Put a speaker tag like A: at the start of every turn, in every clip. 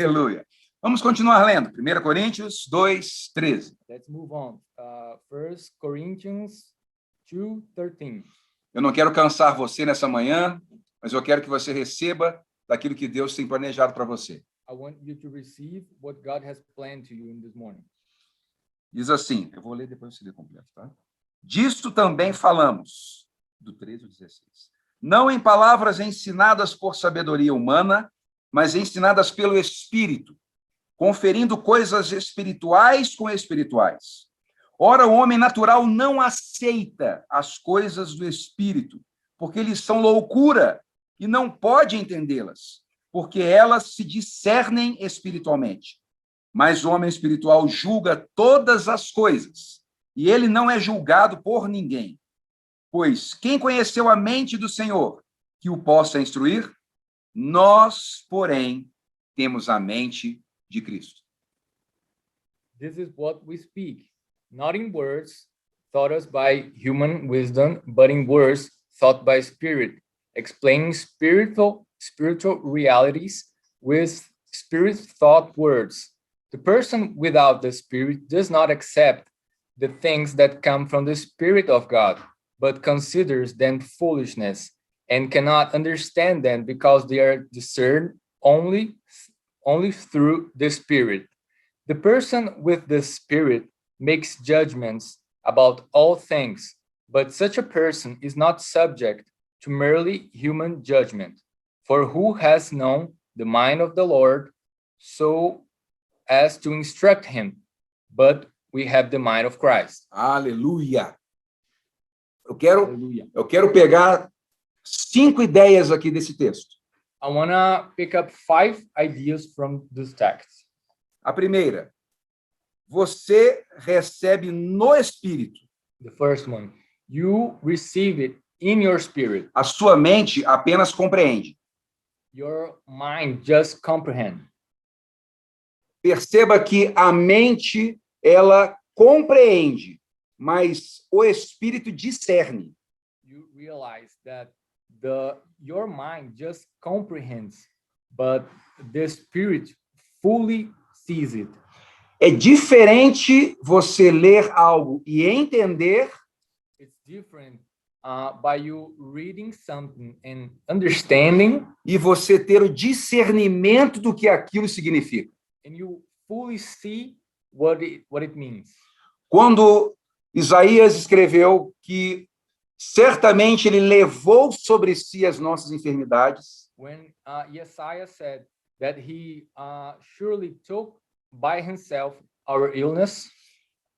A: Aleluia. Vamos continuar lendo. 1 Coríntios 2, 13.
B: Let's move on. 1 Corinthians 2:13.
A: Eu não quero cansar você nessa manhã, mas eu quero que você receba daquilo que Deus tem planejado para você.
B: I want you to receive what God has planned to you in this morning.
A: Diz assim, eu vou ler depois você lê completo, tá? Disto também falamos, do 13 ao 16. Não em palavras ensinadas por sabedoria humana, mas ensinadas pelo Espírito, conferindo coisas espirituais com espirituais. Ora, o homem natural não aceita as coisas do Espírito, porque lhes são loucura e não pode entendê-las, porque elas se discernem espiritualmente. Mas o homem espiritual julga todas as coisas, e ele não é julgado por ninguém. Pois quem conheceu a mente do Senhor, que o possa instruir? Nós, porém, temos a mente de Cristo.
B: This is what we speak, not in words taught us by human wisdom, but in words taught by Spirit, explaining spiritual realities with Spirit-thought words. The person without the Spirit does not accept the things that come from the Spirit of God, but considers them foolishness and cannot understand them because they are discerned only through the Spirit. The person with the Spirit makes judgments about all things, but such a person is not subject to merely human judgment. For who has known the mind of the Lord so as to instruct him? But we have the mind of Christ.
A: Aleluia! Eu quero pegar 5 ideias aqui desse texto.
B: I want to pick up 5 ideas from this text.
A: A primeira, você recebe no Espírito.
B: The first one, you receive it in your spirit.
A: A sua mente apenas compreende.
B: Your mind just comprehend.
A: Perceba que a mente, ela compreende, mas o Espírito discerne.
B: You realize that your mind just comprehends, but the Spirit fully sees it.
A: É diferente você ler algo e entender.
B: It's different by you reading something and understanding.
A: E você ter o discernimento do que aquilo significa.
B: And you fully see what it means.
A: Quando Isaías escreveu que certamente ele levou sobre si as nossas enfermidades.
B: When Isaiah said that he surely took by himself our illness.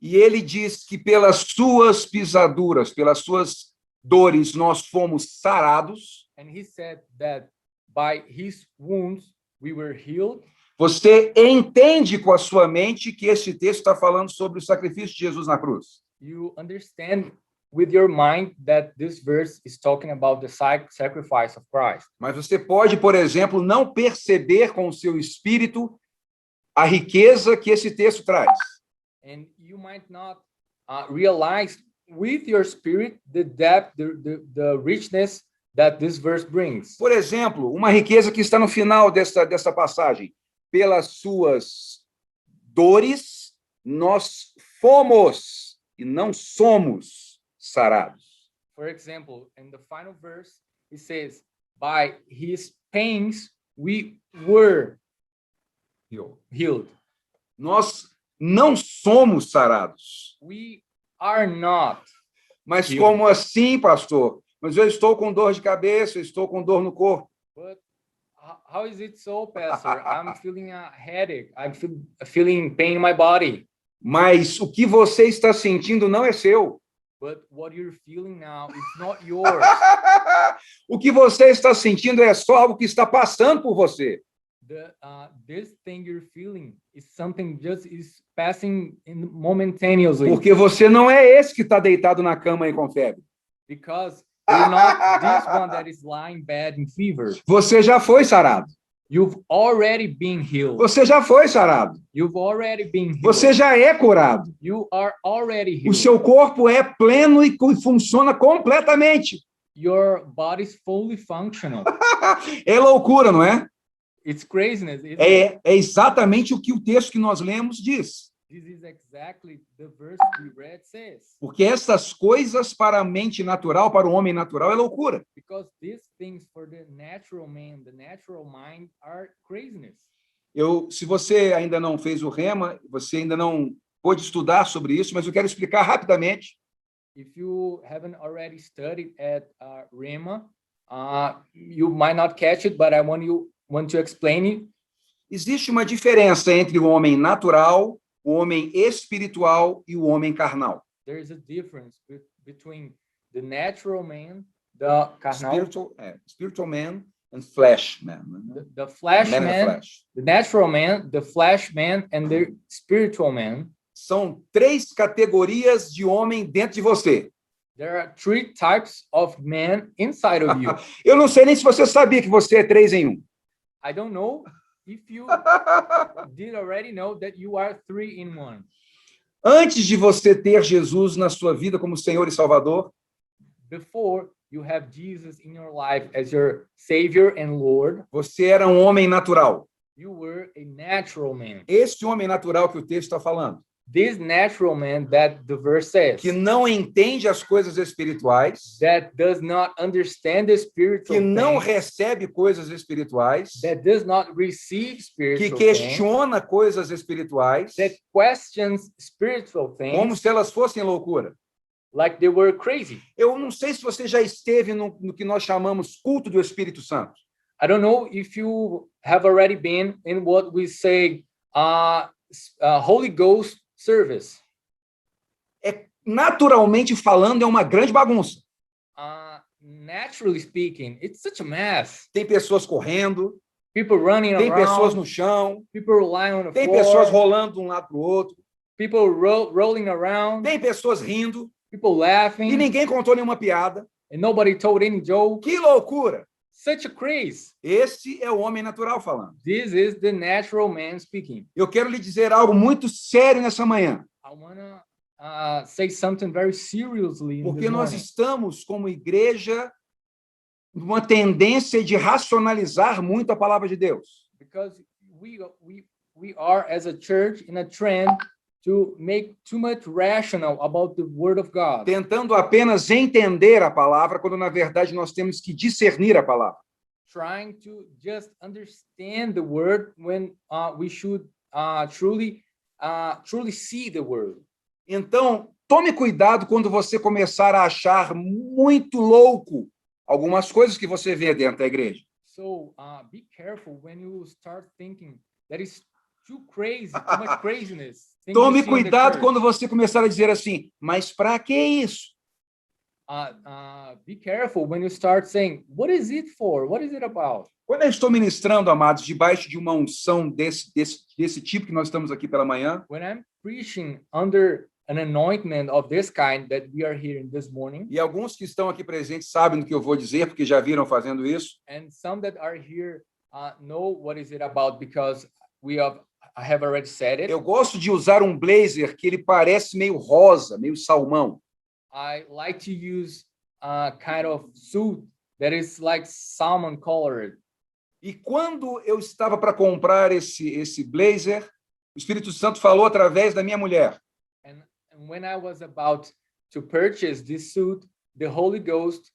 A: E ele diz que pelas suas pisaduras, pelas suas dores, nós fomos sarados.
B: And he said that by his wounds we were healed.
A: Você entende com a sua mente que esse texto está falando sobre o sacrifício de Jesus na cruz.
B: You understand with your mind that this verse is talking about the sacrifice of Christ.
A: Mas você pode, por exemplo, não perceber com o seu espírito a riqueza que esse texto traz.
B: And you might not realize with your spirit the depth, the richness that this verse brings.
A: Por exemplo, uma riqueza que está no final dessa passagem. Pelas suas dores, nós fomos e não somos sarados.
B: For example, in the final verse, it says, by his pains we were healed.
A: Nós não somos sarados.
B: We are not.
A: Mas
B: healed.
A: Como assim, pastor? Mas eu estou com dor de cabeça, eu estou com dor no corpo.
B: But how is it so, Pastor? I'm feeling a headache. I'm feeling pain in my body.
A: Mas o que você está sentindo não é seu.
B: But what you're feeling now is not yours.
A: O que você está sentindo é só algo que está passando por você.
B: This thing you're feeling is something just is passing momentaneously.
A: Porque você não é esse que está deitado na cama aí com febre.
B: Because you're not this one that is lying bad in fever.
A: Você já foi sarado.
B: You've already been healed.
A: Você já foi sarado.
B: You've already been healed.
A: Você já é curado.
B: You are already healed.
A: O seu corpo é pleno e funciona completamente.
B: Your body is fully functional.
A: É loucura, não é?
B: It's craziness. Isn't it?
A: É exatamente o que o texto que nós lemos diz.
B: This is exactly the verse we read says.
A: Porque essas coisas para a mente natural, para o homem natural, é loucura.
B: Because these things for the natural man, the natural mind, are craziness.
A: Se você ainda não fez o Rema, você ainda não pôde estudar sobre isso, mas eu quero explicar rapidamente.
B: If you haven't already studied at Rema, you might not catch it, but I want to explain it.
A: Existe uma diferença entre o homem natural, o homem espiritual e o homem carnal.
B: There is a difference between the natural man, the carnal,
A: Spiritual man and flesh man.
B: the flesh
A: Man in the
B: man,
A: flesh.
B: the natural man, the flesh man, and the spiritual man.
A: São 3 categorias de homem dentro de você.
B: There are 3 types of men inside of you.
A: Eu não sei nem se você sabia que você é 3 em 1.
B: I don't know if you did already know that you are 3 in 1.
A: Antes de você ter Jesus na sua vida como Senhor e Salvador,
B: Before you have Jesus in your life as your Savior and Lord,
A: você era um homem natural.
B: you were a natural man.
A: Esse homem natural que o texto está falando,
B: This natural man that the verse says,
A: que não entende as coisas espirituais,
B: that does not understand the spiritual
A: que não
B: things,
A: recebe coisas espirituais,
B: that does not receive
A: que
B: spiritual things,
A: questiona coisas espirituais,
B: that questions spiritual
A: como
B: things
A: se elas fossem loucura.
B: like they were crazy.
A: Eu não sei se você já esteve no que nós chamamos culto do Espírito Santo.
B: I don't know if you have already been in what we say Holy Ghost service.
A: Naturalmente falando, é uma grande bagunça.
B: Naturally speaking, it's such a mess.
A: Tem pessoas correndo,
B: People running
A: tem pessoas
B: around,
A: no chão,
B: people lying on the
A: tem
B: floor,
A: pessoas rolando de um lado para o outro,
B: people rolling around,
A: tem pessoas rindo,
B: people laughing,
A: e ninguém contou nenhuma piada.
B: and nobody told any joke.
A: Que loucura!
B: Such a craze.
A: Esse é o homem natural falando.
B: This is the natural man speaking.
A: Eu quero lhe dizer algo muito sério nessa manhã,
B: I want to say something very seriously in
A: porque
B: this
A: nós
B: morning.
A: estamos, como igreja, numa tendência de racionalizar muito a palavra de Deus.
B: Because we are as a church in a trend to make too much rational about the word of God,
A: Tentando apenas entender a palavra, quando na verdade nós temos que discernir a palavra.
B: trying to just understand the word when we should truly see the word.
A: Então, tome cuidado quando você começar a achar muito louco algumas coisas que você vê dentro da igreja.
B: So be careful when you start thinking that is too crazy, too much craziness. things you
A: Tome
B: see in the
A: cuidado
B: church.
A: quando você começar a dizer assim, mas para que isso?
B: Be careful when you start saying, what is it for? What is it about?
A: Quando eu estou ministrando, amados, debaixo de uma unção desse tipo que nós estamos aqui pela manhã,
B: When I'm preaching under an anointment of this kind that we are hearing this morning,
A: e alguns que estão aqui presentes sabem do que eu vou dizer, porque já viram fazendo isso,
B: and some that are here know what is it about because I have already said it.
A: eu gosto de usar um blazer que ele parece meio rosa, meio salmão.
B: I like to use a kind of suit that is like salmon colored.
A: E quando eu estava para comprar esse blazer, o Espírito Santo falou através da minha mulher.
B: And when I was about to purchase this suit, the Holy Ghost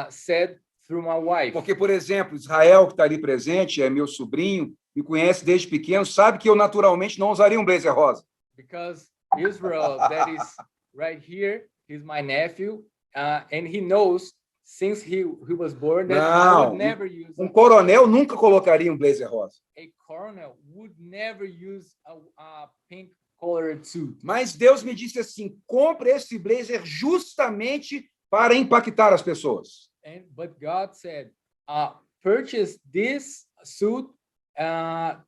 B: said through my wife.
A: Porque, por exemplo, Israel, que está ali presente, é meu sobrinho, me conhece desde pequeno, sabe que eu naturalmente não usaria um blazer rosa.
B: Because Israel, that is right here, he's my nephew, and he knows since he was born that I
A: Não,
B: would never use
A: coronel nunca colocaria um blazer rosa.
B: a colonel would never use a pink colored suit.
A: Mas Deus me disse assim, compre esse blazer justamente para impactar as pessoas.
B: But God said, purchase this suit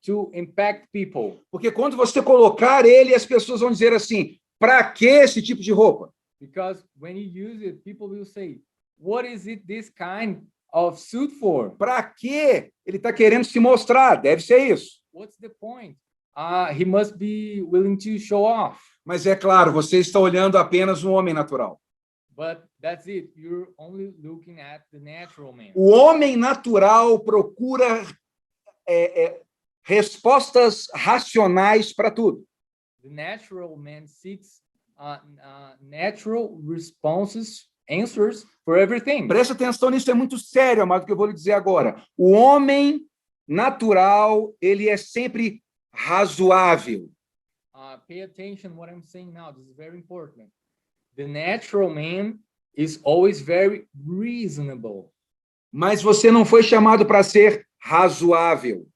B: to impact people.
A: Porque quando você colocar ele, as pessoas vão dizer assim, para que esse tipo de roupa?
B: Because when you use it, people will say, what is it this kind of suit for?
A: Para que ele está querendo se mostrar? Deve ser isso.
B: What's the point? He must be willing to show off.
A: Mas é claro, você está olhando apenas um homem natural.
B: But that's it. You're only looking at the natural man.
A: O homem natural procura respostas racionais para tudo.
B: The natural man seeks natural responses, answers for everything.
A: Presta atenção nisso, é muito sério, amado, que eu vou lhe dizer agora. O homem natural, ele é sempre razoável.
B: Pay attention what I'm saying now. This is very important. The natural man is always very reasonable.
A: Mas você não foi chamado para ser razoável.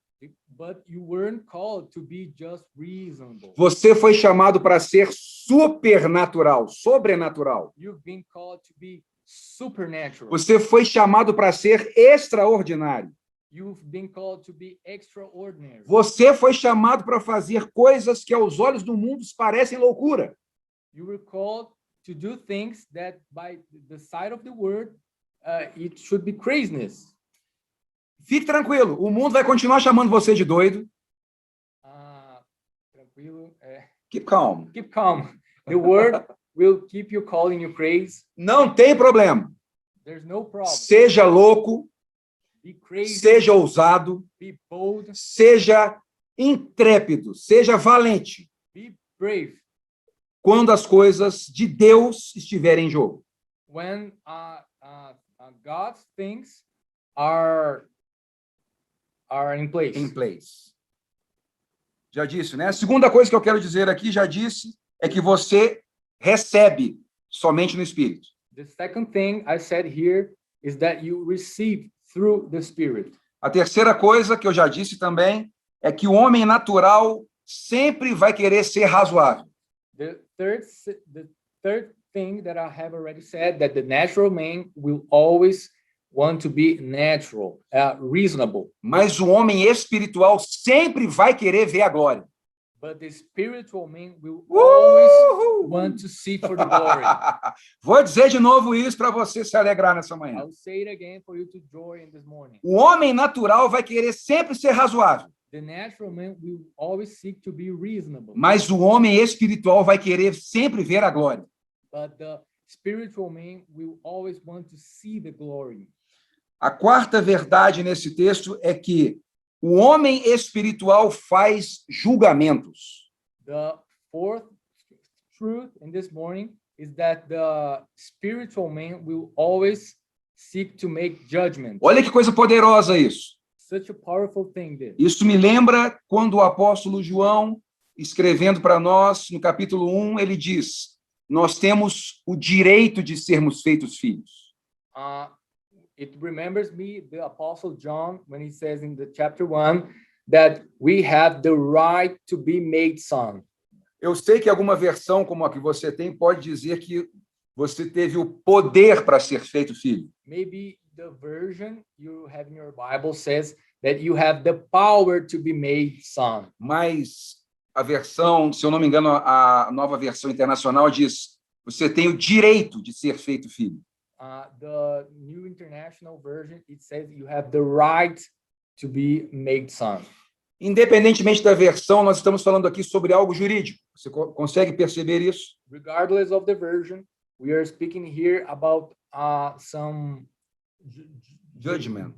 B: But you weren't called to be just reasonable.
A: Você foi chamado para ser supernatural, sobrenatural.
B: You've been called to be supernatural.
A: Você foi chamado para ser extraordinário.
B: You've been called to be extraordinary.
A: Você foi chamado para fazer coisas que aos olhos do mundo parecem loucura.
B: You were called to do things that by the side of the word it should be craziness.
A: Fique tranquilo, o mundo vai continuar chamando você de doido.
B: Tranquilo.
A: Keep calm.
B: Keep calm. The word will keep you calling you crazy.
A: Não tem problema.
B: There's no problem.
A: Seja louco,
B: Be crazy.
A: seja ousado,
B: Be bold.
A: seja intrépido, seja valente,
B: Be brave.
A: quando as coisas de Deus estiverem em jogo.
B: When God's things are in place.
A: Em place. Já disse, né? A segunda coisa que eu quero dizer aqui, já disse, é que você recebe somente no Espírito.
B: The second thing I said here is that you receive through the Spirit.
A: A terceira coisa que eu já disse também é que o homem natural sempre vai querer ser razoável.
B: The third thing that I have already said, that the natural man will always want to be natural, reasonable.
A: Mas o homem espiritual sempre vai querer ver a glória.
B: But the spiritual man will always want to see for the glory.
A: Vou dizer de novo isso para você se alegrar nessa manhã.
B: I'll say it again for you to joy in this morning.
A: O homem natural vai querer sempre ser razoável.
B: The natural man will always seek to be reasonable.
A: Mas o homem espiritual vai querer sempre ver a glória.
B: But the spiritual man will always want to see the glory.
A: A quarta verdade nesse texto é que o homem espiritual faz julgamentos.
B: The fourth truth in this morning is that the spiritual man will always seek to make judgment.
A: Olha que coisa poderosa isso.
B: Such a powerful thing this.
A: Isso me lembra quando o apóstolo João, escrevendo para nós, no capítulo 1, ele diz: nós temos o direito de sermos feitos filhos.
B: It remembers me, the Apostle John, when he says in the chapter 1 that we have the right to be made son.
A: Eu sei que alguma versão como a que você tem pode dizer que você teve o poder para ser feito filho.
B: Maybe the version you have in your Bible says that you have the power to be made son.
A: Mas a versão, se eu não me engano, a nova versão internacional diz: você tem o direito de ser feito filho.
B: The New International Version, it says you have the right to be made son.
A: Independentemente da versão, nós estamos falando aqui sobre algo jurídico. Você consegue perceber isso?
B: Regardless of the version, we are speaking here about some
A: Judgment.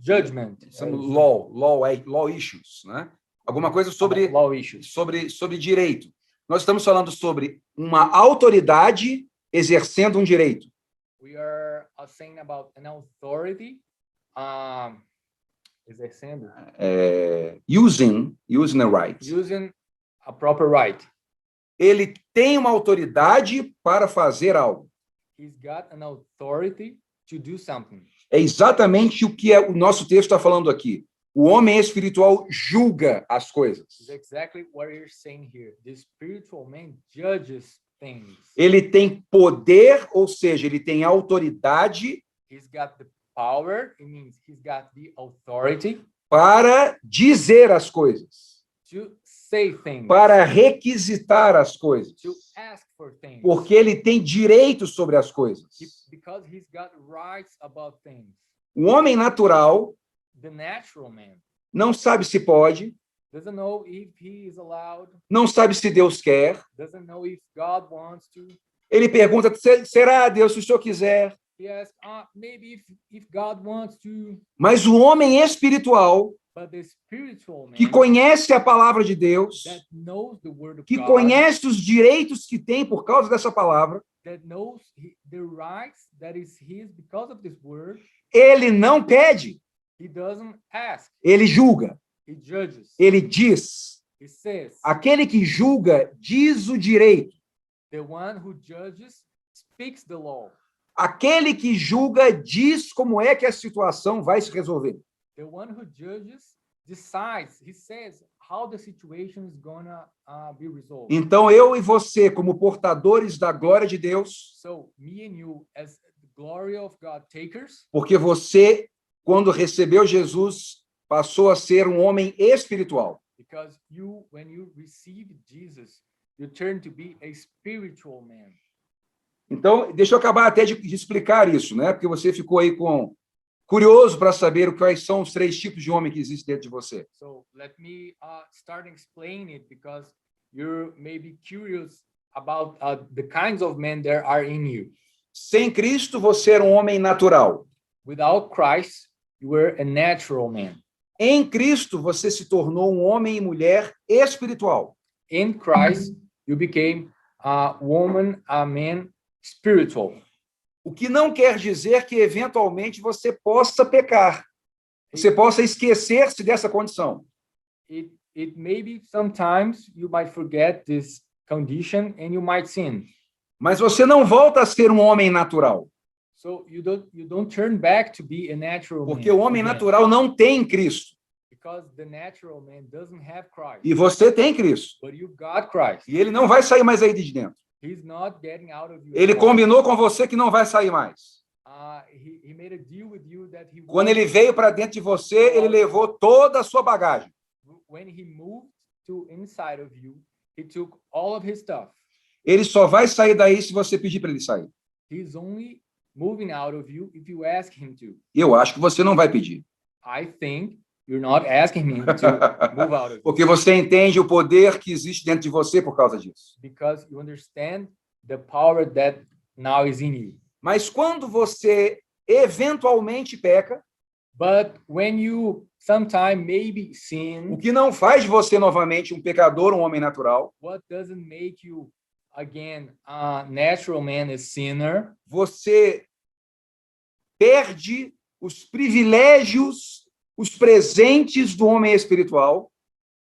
A: Some law issues, né? Alguma coisa sobre
B: law issues.
A: sobre direito. Nós estamos falando sobre uma autoridade exercendo um direito.
B: We are saying about an authority exercendo.
A: Using a right.
B: Using a proper right.
A: Ele tem uma autoridade para fazer algo.
B: He's got an authority to do something.
A: É exatamente o que o nosso texto está falando aqui. O homem espiritual julga as coisas.
B: It's exactly what you're saying here. The spiritual man judges things.
A: Ele tem poder, ou seja, ele tem autoridade.
B: He's got the power, it means he's got the authority
A: para dizer as coisas,
B: to say things,
A: para requisitar as coisas,
B: to ask for things,
A: porque ele tem direito sobre as coisas.
B: because he's got rights about things.
A: O homem natural
B: The natural man
A: não sabe se pode,
B: doesn't know if he is allowed,
A: não sabe se Deus quer.
B: doesn't know if God wants to.
A: Ele pergunta: será, Deus, se o Senhor quiser?
B: He asks, maybe if God wants to.
A: Mas o homem espiritual,
B: But the spiritual
A: que
B: man
A: conhece a palavra de Deus,
B: that knows the word of
A: que
B: God,
A: conhece os direitos que tem por causa dessa palavra,
B: that knows the rights that is his because of this word,
A: ele não pede,
B: he doesn't ask,
A: ele julga,
B: he judges.
A: ele diz.
B: He says,
A: Aquele que julga diz o direito.
B: the one who judges speaks the law.
A: Aquele que julga diz como é que a situação vai se resolver.
B: The one who judges decides, he says how the situation is gonna be resolved.
A: Então, eu e você, como portadores da glória de Deus,
B: So me and you as the glory of God takers,
A: porque você, quando recebeu Jesus, passou a ser um homem espiritual.
B: because you, when you receive Jesus, you turn to be a spiritual man.
A: Então, deixa eu acabar até de explicar isso, né? Porque você ficou aí curioso para saber quais são os 3 tipos de homem que existem dentro de você.
B: So let me start explaining it because you're maybe curious about the kinds of men there are in you.
A: Sem Cristo, você era um homem natural.
B: Without Christ, you were a natural man.
A: Em Cristo, você se tornou um homem e mulher espiritual.
B: In Christ, you became a woman, a man, spiritual.
A: O que não quer dizer que, eventualmente, você possa pecar. Você possa esquecer-se dessa condição.
B: It maybe sometimes you might forget this condition and you might sin.
A: Mas você não volta a ser um homem natural.
B: So you don't turn back to be a natural
A: Porque
B: man
A: o homem
B: again,
A: natural não tem Cristo.
B: because the natural man doesn't have Christ.
A: E você tem Cristo.
B: But you've got Christ.
A: E ele não vai sair mais aí de dentro.
B: He's not getting out of you.
A: Ele
B: anymore.
A: combinou com você que não vai sair mais.
B: He made a deal with you that he
A: Quando ele
B: won't-
A: veio para dentro de você, ele levou toda a sua bagagem.
B: when he moved to inside of you, he took all of his stuff.
A: Ele só vai sair daí se você pedir para ele sair.
B: He's only moving out of you if you ask him to.
A: E eu acho que você não vai pedir.
B: I think you're not asking him to move out of you
A: Porque você entende o poder que existe dentro de você por causa disso.
B: because you understand the power that now is in you.
A: Mas quando você eventualmente peca,
B: But when you sometime maybe
A: o
B: sin,
A: que não faz de você novamente um pecador, um homem natural,
B: what doesn't make you again a natural man, a sinner?
A: você perde os privilégios, os presentes do homem espiritual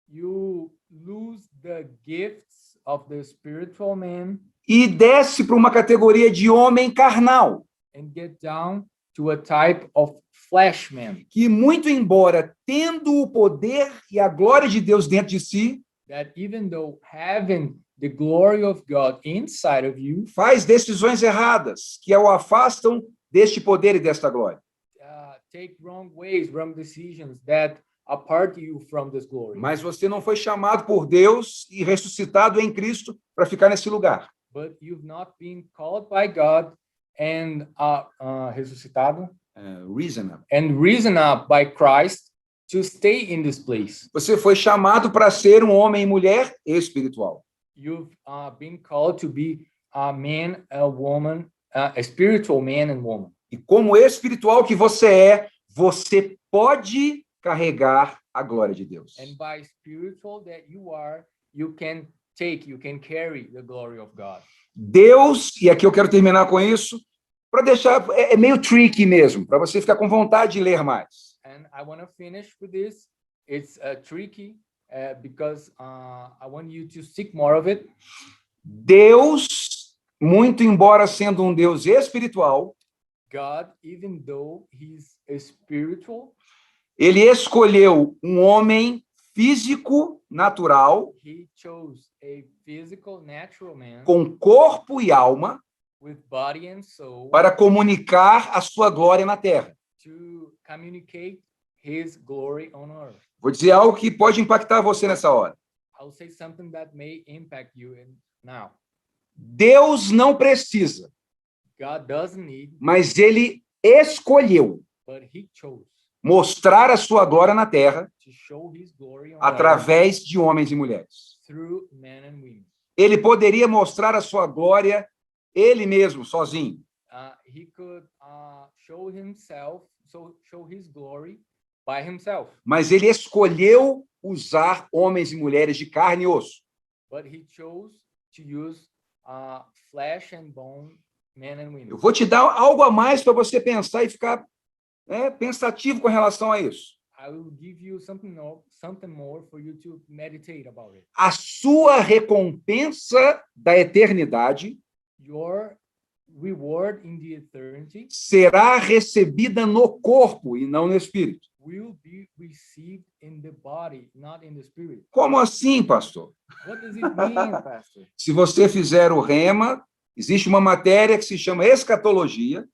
B: You lose the gifts of the spiritual man
A: e desce para uma categoria de homem carnal,
B: and get down to a type of flesh man
A: que muito embora tendo o poder e a glória de Deus dentro de si,
B: that even though having the glory of God inside of you,
A: faz decisões erradas que o afastam deste poder e desta glória.
B: take wrong ways, wrong decisions that apart you from this glory.
A: Mas você não foi chamado por Deus e ressuscitado em Cristo para ficar nesse lugar.
B: But you've not been called by God and resucitado
A: Reason up.
B: and risen up by Christ to stay in this place.
A: Você foi chamado para ser um homem e mulher espiritual.
B: You've been called to be a man, a woman, a spiritual man and woman.
A: E como espiritual que você pode carregar a glória de Deus.
B: And by spiritual that you are, you can carry the glory of God.
A: Deus, e aqui eu quero terminar com isso, para deixar, é meio tricky mesmo, para você ficar com vontade de ler mais.
B: And I want to finish with this. It's tricky because I want you to seek more of it.
A: Deus, muito embora sendo um Deus espiritual,
B: God, even though he's a spiritual,
A: ele escolheu um homem físico, natural,
B: he chose a physical, natural man
A: com corpo e alma,
B: with body and soul
A: para comunicar a sua glória na terra.
B: to communicate his glory on earth.
A: Vou dizer algo que pode impactar você nessa hora.
B: I'll say something that may impact you now.
A: Deus não precisa,
B: God doesn't need,
A: mas ele escolheu
B: but he chose
A: mostrar a sua glória na terra
B: to show his glory on earth
A: através de homens e mulheres.
B: through men and women.
A: Ele poderia mostrar a sua glória ele mesmo, sozinho.
B: He could show himself, show his glory by himself,
A: mas ele escolheu usar homens e mulheres de carne e osso.
B: but he chose to use flesh and bone men and women.
A: Eu vou te dar algo a mais para você pensar e ficar pensativo com relação a isso.
B: I will give you something more for you to meditate about it.
A: A sua recompensa da eternidade
B: Your reward in the eternity
A: será recebida no corpo e não no espírito.
B: will be received in the body, not in the spirit.
A: Como assim, pastor?
B: What does it mean, Pastor?
A: Se você fizer o rema, existe uma matéria que se chama escatologia,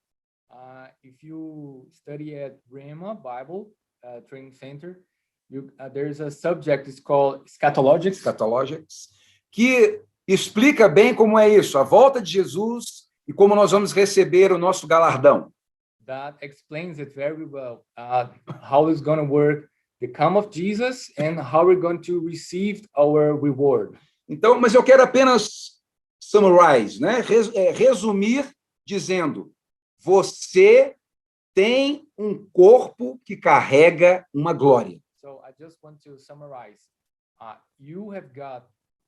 B: If you study at Rhema Bible Training Center, there's a subject, it's called Eschatologics.
A: escatologics, que explica bem como é isso, a volta de Jesus e como nós vamos receber o nosso galardão.
B: That explains it very well, how it's going to work, the come of Jesus and how we're going to receive our reward.
A: Então, mas eu quero apenas summarize, né? Resumir dizendo, você tem um corpo que carrega uma glória.
B: So I just want to summarize. You have got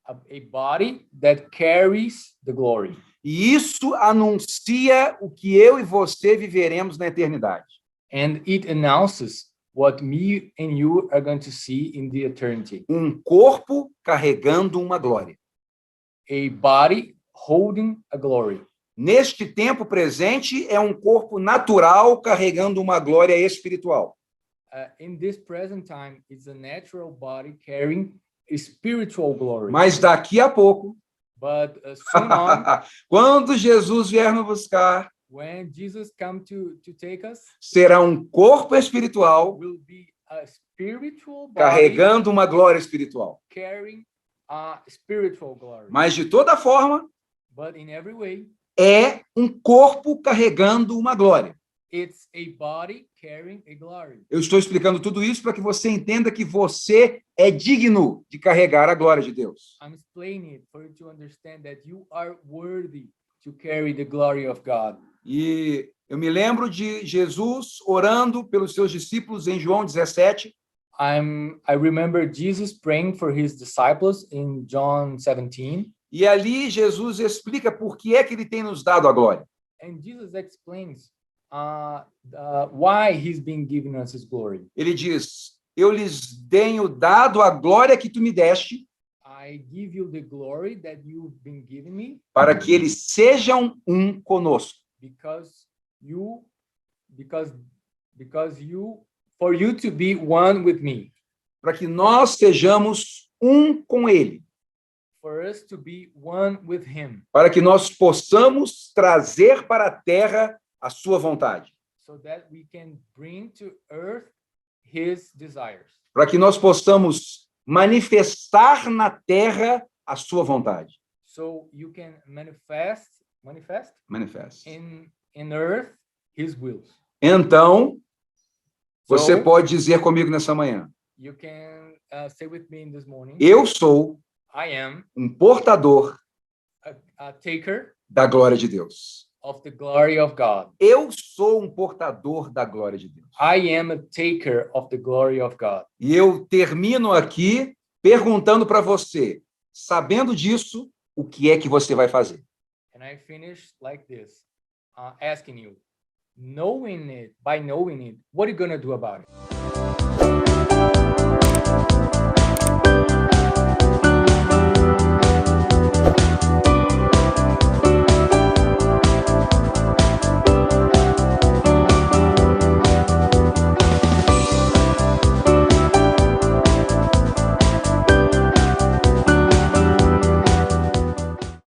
B: a body that carries the glory.
A: E isso anuncia o que eu e você viveremos na eternidade.
B: And it announces what me and you are going to see in the eternity.
A: Um corpo carregando uma glória.
B: A body holding a glory.
A: Neste tempo presente, é um corpo natural carregando uma glória espiritual.
B: In this present time, it's a natural body carrying a spiritual glory.
A: Mas daqui a pouco,
B: But soon on,
A: quando Jesus vier nos buscar,
B: when Jesus come to take us,
A: será um corpo espiritual
B: will be a spiritual body
A: carregando uma glória espiritual.
B: carrying a spiritual glory.
A: Mas, de toda forma,
B: But in every way,
A: é um corpo carregando uma glória.
B: it's a body carrying a glory.
A: Eu estou explicando tudo isso para que você entenda que você é digno de carregar a glória de Deus.
B: I'm explaining it for you to understand that you are worthy to carry the glory of God.
A: E eu me lembro de Jesus orando pelos seus discípulos em João 17.
B: I remember Jesus praying for his disciples in John 17.
A: E ali Jesus explica por que é que ele tem nos dado a glória.
B: And Jesus explains why he's been giving us his glory.
A: Ele diz, eu lhes tenho dado a glória que tu me deste,
B: I give you the glory that you've been giving me
A: para que eles sejam um conosco.
B: For you to be one with me.
A: Para que nós sejamos um com ele.
B: For us to be one with him.
A: Para que nós possamos trazer para a terra a sua vontade.
B: So that we can bring to earth his desires.
A: Para que nós possamos manifestar na terra a sua vontade.
B: So you can manifest
A: Manifest.
B: in earth his wills.
A: Então, você
B: So,
A: pode dizer comigo nessa manhã,
B: you can say with me this morning.
A: eu sou
B: I am
A: um portador
B: a taker
A: da glória de Deus.
B: of the glory of God.
A: Eu sou um portador da glória de Deus.
B: I am a taker of the glory of God.
A: E eu termino aqui perguntando para você, sabendo disso, o que é que você vai fazer?
B: And I finish like this, asking you, by knowing it, what are you going to do about it?